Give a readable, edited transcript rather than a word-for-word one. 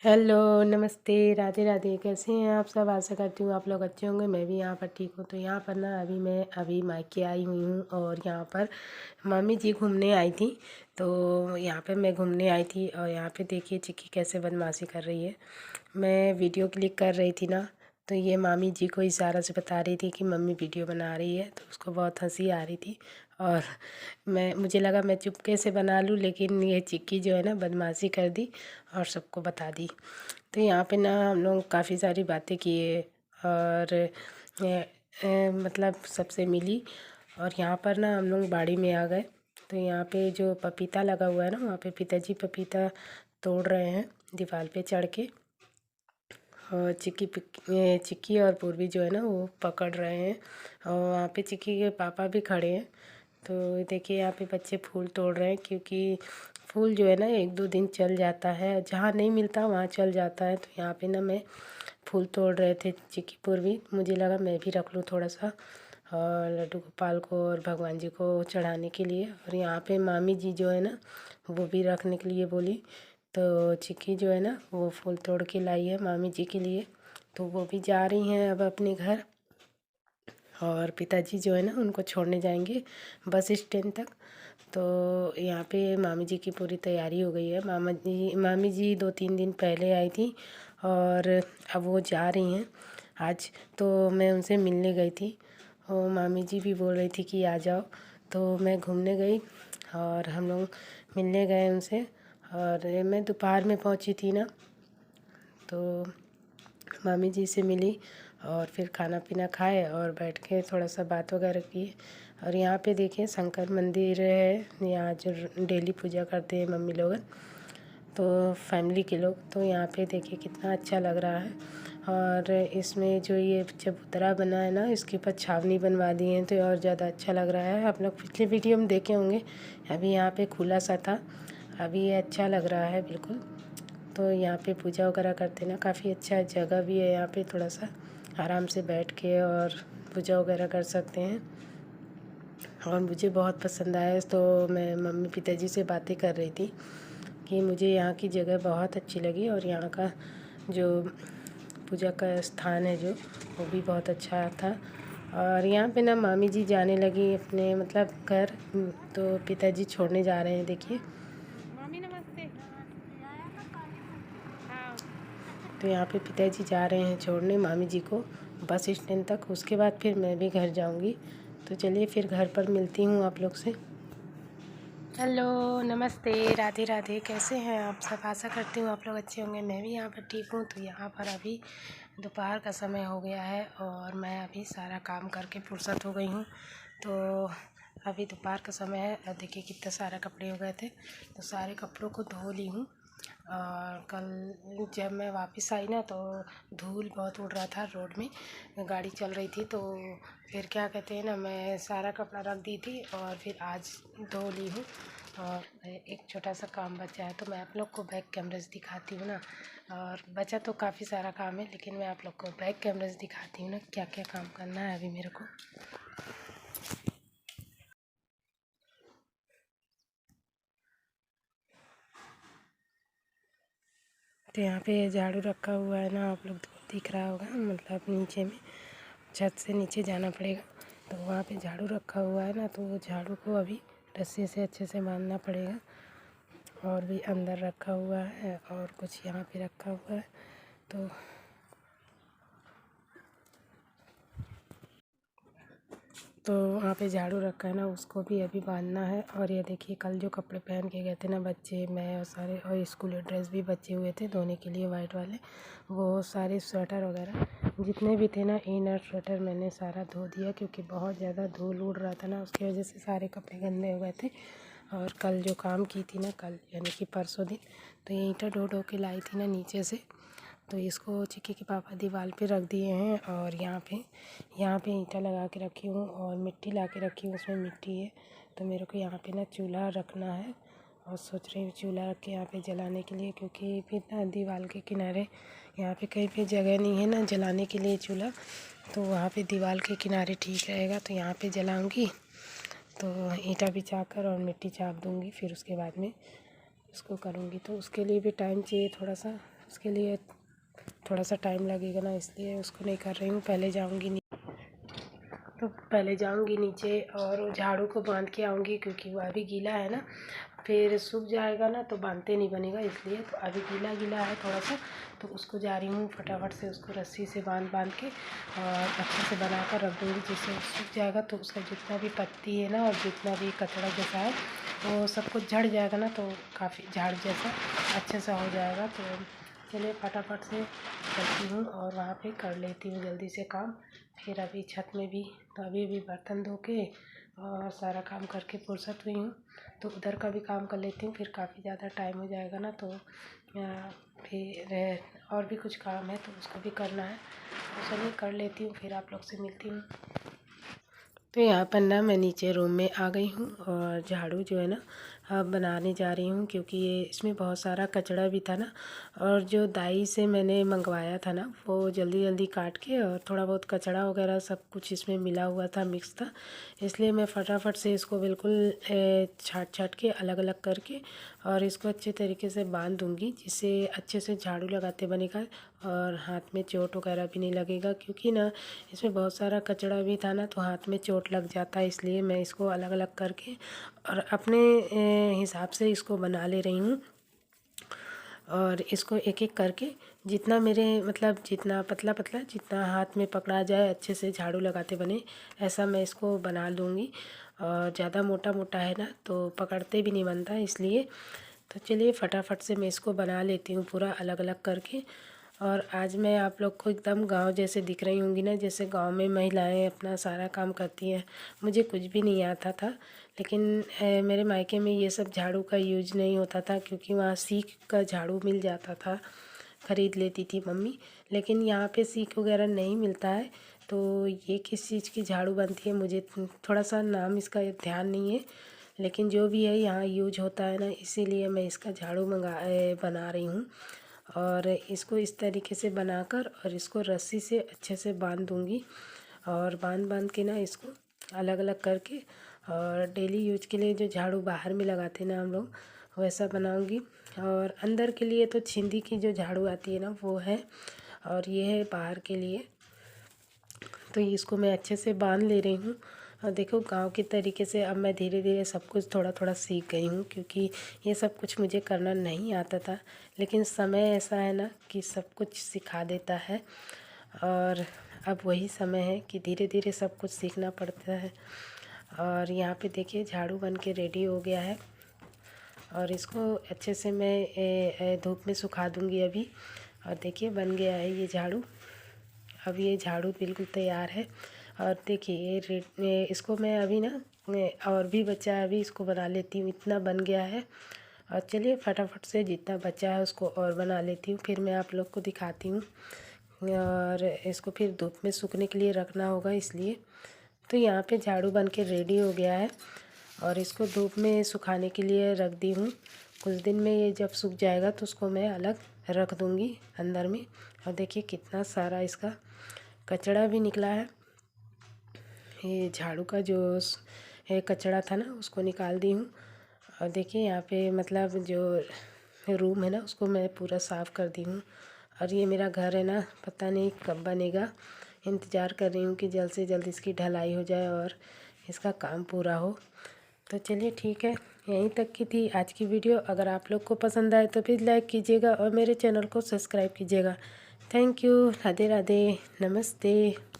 Hello, नमस्ते, राधे राधे। कैसे हैं आप सब? आशा करती हूँ आप लोग अच्छे होंगे। मैं भी यहाँ पर ठीक हूँ। तो यहाँ पर ना मैं मायके आई हुई हूँ और यहाँ पर मामी जी घूमने आई थी। तो यहाँ पे मैं घूमने आई थी और यहाँ पे देखिए चिक्की कैसे बदमाशी कर रही है। मैं वीडियो क्लिक कर रही थी ना, तो ये मामी जी को इशारा से बता रही थी कि मम्मी वीडियो बना रही है। तो उसको बहुत हंसी आ रही थी और मुझे लगा मैं चुपके से बना लूँ, लेकिन ये चिक्की जो है ना बदमाशी कर दी और सबको बता दी। तो यहाँ पे ना हम लोग काफ़ी सारी बातें किए और मतलब सबसे मिली। और यहाँ पर ना हम लोग बाड़ी में आ गए। तो यहाँ पे जो पपीता लगा हुआ है ना, वहाँ पे पिताजी पपीता तोड़ रहे हैं दीवार पे चढ़ के। और चिक्की और पूर्वी जो है ना वो पकड़ रहे हैं और वहाँ पे चिक्की के पापा भी खड़े हैं। तो देखिए यहाँ पे बच्चे फूल तोड़ रहे हैं, क्योंकि फूल जो है ना 1-2 दिन चल जाता है, जहाँ नहीं मिलता वहाँ चल जाता है। तो यहाँ पे ना मैं फूल तोड़ रहे थे चिक्की पूर्वी, मुझे लगा मैं भी रख लूँ थोड़ा सा और लड्डू गोपाल को और भगवान जी को चढ़ाने के लिए। और यहाँ पे मामी जी जो है ना वो भी रखने के लिए बोली। तो चिक्की जो है ना वो फूल तोड़ के लाई है मामी जी के लिए। तो वो भी जा रही हैं अब अपने घर और पिताजी जो है ना उनको छोड़ने जाएंगे बस स्टैंड तक। तो यहाँ पे मामी जी की पूरी तैयारी हो गई है। मामी जी 2-3 दिन पहले आई थी और अब वो जा रही हैं आज। तो मैं उनसे मिलने गई थी और मामी जी भी बोल रही थी कि आ जाओ। तो मैं घूमने गई और हम लोग मिलने गए उनसे। और मैं दोपहर में पहुँची थी ना, तो मामी जी से मिली और फिर खाना पीना खाए और बैठ के थोड़ा सा बात वगैरह की। और यहाँ पे देखिए शंकर मंदिर है, यहाँ जो डेली पूजा करते हैं मम्मी लोग, तो फैमिली के लोग। तो यहाँ पे देखिए कितना अच्छा लग रहा है। और इसमें जो ये चबूतरा बना है ना, इसके ऊपर छावनी बनवा दी है तो और ज़्यादा अच्छा लग रहा है। आप लोग पिछले वीडियो में देखे होंगे, अभी यहाँ पे खुला सा था, अभी ये अच्छा लग रहा है बिल्कुल। तो यहाँ पे पूजा वगैरह करते ना, काफ़ी अच्छा जगह भी है यहाँ पे, थोड़ा सा आराम से बैठ के और पूजा वगैरह कर सकते हैं। और मुझे बहुत पसंद आया। तो मैं मम्मी पिताजी से बातें कर रही थी कि मुझे यहाँ की जगह बहुत अच्छी लगी और यहाँ का जो पूजा का स्थान है जो, वो भी बहुत अच्छा था। और यहाँ पे ना मामी जी जाने लगी अपने मतलब घर, तो पिताजी छोड़ने जा रहे हैं। देखिए मामी नमस्ते। हाँ, तो यहाँ पे पिताजी जा रहे हैं छोड़ने मामी जी को बस स्टैंड तक। उसके बाद फिर मैं भी घर जाऊँगी। तो चलिए फिर घर पर मिलती हूँ आप लोग से। हेलो, नमस्ते, राधे राधे। कैसे हैं आप सब? आशा करती हूँ आप लोग अच्छे होंगे। मैं भी यहाँ पर ठीक हूँ। तो यहाँ पर अभी दोपहर का समय हो गया है और मैं अभी सारा काम करके फुर्सत हो गई हूँ। तो अभी दोपहर का समय है और देखिए कितना सारा कपड़े हो गए थे, तो सारे कपड़ों को धो ली हूँ। और कल जब मैं वापस आई ना, तो धूल बहुत उड़ रहा था, रोड में गाड़ी चल रही थी। तो फिर क्या कहते हैं ना, मैं सारा कपड़ा रख दी थी और फिर आज धो ली हूँ। और एक छोटा सा काम बचा है, तो मैं आप लोग को बैक कैमरे से दिखाती हूँ ना। और बचा तो काफ़ी सारा काम है, लेकिन मैं आप लोग को बैक कैमरे से दिखाती हूँ ना क्या क्या काम करना है अभी मेरे को। तो यहाँ पे झाड़ू रखा हुआ है ना, आप लोग को दिख रहा होगा, मतलब नीचे में छत से नीचे जाना पड़ेगा। तो वहाँ पे झाड़ू रखा हुआ है ना, तो वो झाड़ू को अभी रस्सी से अच्छे से बांधना पड़ेगा। और भी अंदर रखा हुआ है और कुछ यहाँ पे रखा हुआ है। तो वहाँ पे झाड़ू रखा है ना, उसको भी अभी बांधना है। और ये देखिए कल जो कपड़े पहन के गए थे ना बच्चे, मैं और सारे, और स्कूल ड्रेस भी बचे हुए थे धोने के लिए वाइट वाले, वो सारे स्वेटर वगैरह जितने भी थे ना, इनर स्वेटर मैंने सारा धो दिया, क्योंकि बहुत ज़्यादा धूल उड़ रहा था ना, उसकी वजह से सारे कपड़े गंदे हो गए थे। और कल जो काम की थी ना, कल यानी कि परसों दिन, तो ये ईंटा ढो ढो के लाई थी ना नीचे से, तो इसको चिक्की के पापा दीवार पे रख दिए हैं। और यहाँ पे ईंटा लगा के रखी हूँ और मिट्टी ला के रखी हूँ, उसमें मिट्टी है। तो मेरे को यहाँ पे ना चूल्हा रखना है और सोच रही हूँ चूल्हा रख के यहाँ पे जलाने के लिए, क्योंकि फिर ना दीवार के किनारे यहाँ पे कहीं पे जगह नहीं है ना जलाने के लिए चूल्हा, तो वहाँ पे दीवार के किनारे ठीक रहेगा। तो यहाँ पे जलाऊँगी, तो ईंटा बिछा कर और मिट्टी चाप दूँगी, फिर उसके बाद में उसको करूँगी। तो उसके लिए भी टाइम चाहिए थोड़ा सा, उसके लिए थोड़ा सा टाइम लगेगा ना, इसलिए उसको नहीं कर रही हूँ। पहले जाऊँगी नीचे और झाड़ू को बांध के आऊँगी, क्योंकि वो अभी गीला है ना, फिर सूख जाएगा ना तो बांधते नहीं बनेगा, इसलिए। तो अभी गीला है थोड़ा सा, तो उसको जा रही हूँ फटाफट से उसको रस्सी से बांध के और अच्छे से बना कर रख दूँगी, जिससे सूख जाएगा तो उसका जितना भी पत्ती है ना और जितना भी कचरा जैसा है वो सब कुछ झड़ जाएगा ना, तो काफ़ी झाड़ जैसा अच्छे से हो जाएगा। तो चलिए फटाफट से चलती हूँ और वहाँ पे कर लेती हूँ जल्दी से काम। फिर अभी छत में भी, तो अभी बर्तन धो के और सारा काम करके फुर्सत हुई हूँ, तो उधर का भी काम कर लेती हूँ। फिर काफ़ी ज़्यादा टाइम हो जाएगा ना, तो फिर और भी कुछ काम है तो उसको भी करना है। तो चलिए कर लेती हूँ, फिर आप लोग से मिलती हूँ। तो यहाँ पर ना मैं नीचे रूम में आ गई हूँ और झाड़ू जो है ना अब बनाने जा रही हूँ, क्योंकि ये इसमें बहुत सारा कचरा भी था ना, और जो दाई से मैंने मंगवाया था ना वो जल्दी जल्दी काट के, और थोड़ा बहुत कचरा वगैरह सब कुछ इसमें मिला हुआ था, मिक्स था, इसलिए मैं फटाफट से इसको बिल्कुल छाट के अलग अलग करके और इसको अच्छे तरीके से बांध दूँगी, जिससे अच्छे से झाड़ू लगाते बनेगा और हाथ में चोट वगैरह भी नहीं लगेगा, क्योंकि ना इसमें बहुत सारा कचरा भी था ना, तो हाथ में चोट लग जाता है, इसलिए मैं इसको अलग अलग करके और अपने हिसाब से इसको बना ले रही हूँ। और इसको एक एक करके जितना मेरे मतलब जितना पतला जितना हाथ में पकड़ा जाए अच्छे से झाड़ू लगाते बने, ऐसा मैं इसको बना लूँगी। और ज़्यादा मोटा है ना तो पकड़ते भी नहीं बनता, इसलिए। तो चलिए फटाफट से मैं इसको बना लेती हूँ पूरा अलग अलग करके। और आज मैं आप लोग को एकदम गांव जैसे दिख रही होंगी ना, जैसे गांव में महिलाएं अपना सारा काम करती हैं। मुझे कुछ भी नहीं आता था, लेकिन मेरे मायके में ये सब झाड़ू का यूज नहीं होता था, क्योंकि वहाँ सीख का झाड़ू मिल जाता था, ख़रीद लेती थी मम्मी। लेकिन यहाँ पे सीख वगैरह नहीं मिलता है, तो ये किस चीज़ की झाड़ू बनती है मुझे थोड़ा सा नाम इसका ध्यान नहीं है, लेकिन जो भी है यहाँ यूज होता है ना, इसीलिए मैं इसका झाड़ू बना रही हूँ। और इसको इस तरीके से बनाकर और इसको रस्सी से अच्छे से बांध दूँगी, और बांध के ना इसको अलग अलग करके और डेली यूज के लिए जो झाड़ू बाहर में लगाते ना हम लोग, वैसा बनाऊँगी। और अंदर के लिए तो छिंदी की जो झाड़ू आती है ना वो है, और ये है बाहर के लिए। तो इसको मैं अच्छे से बांध ले रही हूँ। और देखो गांव के तरीके से अब मैं धीरे धीरे सब कुछ थोड़ा थोड़ा सीख गई हूँ, क्योंकि ये सब कुछ मुझे करना नहीं आता था, लेकिन समय ऐसा है ना कि सब कुछ सिखा देता है। और अब वही समय है कि धीरे धीरे सब कुछ सीखना पड़ता है। और यहाँ पे देखिए झाड़ू बन के रेडी हो गया है, और इसको अच्छे से मैं धूप में सुखा दूँगी अभी। और देखिए बन गया है ये झाड़ू। अब ये झाड़ू बिल्कुल तैयार है। और देखिए ये इसको मैं अभी ना और भी बचा है, अभी इसको बना लेती हूँ, इतना बन गया है। और चलिए फटाफट से जितना बचा है उसको और बना लेती हूँ, फिर मैं आप लोग को दिखाती हूँ। और इसको फिर धूप में सूखने के लिए रखना होगा, इसलिए। तो यहाँ पे झाड़ू बन के रेडी हो गया है, और इसको धूप में सुखाने के लिए रख दी हूँ। कुछ दिन में ये जब सूख जाएगा तो उसको मैं अलग रख दूँगी अंदर में। और देखिए कितना सारा इसका कचरा भी निकला है। ये झाड़ू का जो कचरा था ना उसको निकाल दी हूँ। और देखिए यहाँ पे मतलब जो रूम है ना उसको मैं पूरा साफ़ कर दी हूँ। और ये मेरा घर है ना, पता नहीं कब बनेगा, इंतज़ार कर रही हूँ कि जल्द से जल्द इसकी ढलाई हो जाए और इसका काम पूरा हो। तो चलिए ठीक है, यहीं तक की थी आज की वीडियो। अगर आप लोग को पसंद आए तो प्लीज़ लाइक कीजिएगा और मेरे चैनल को सब्सक्राइब कीजिएगा। Thank you. राधे राधे, नमस्ते।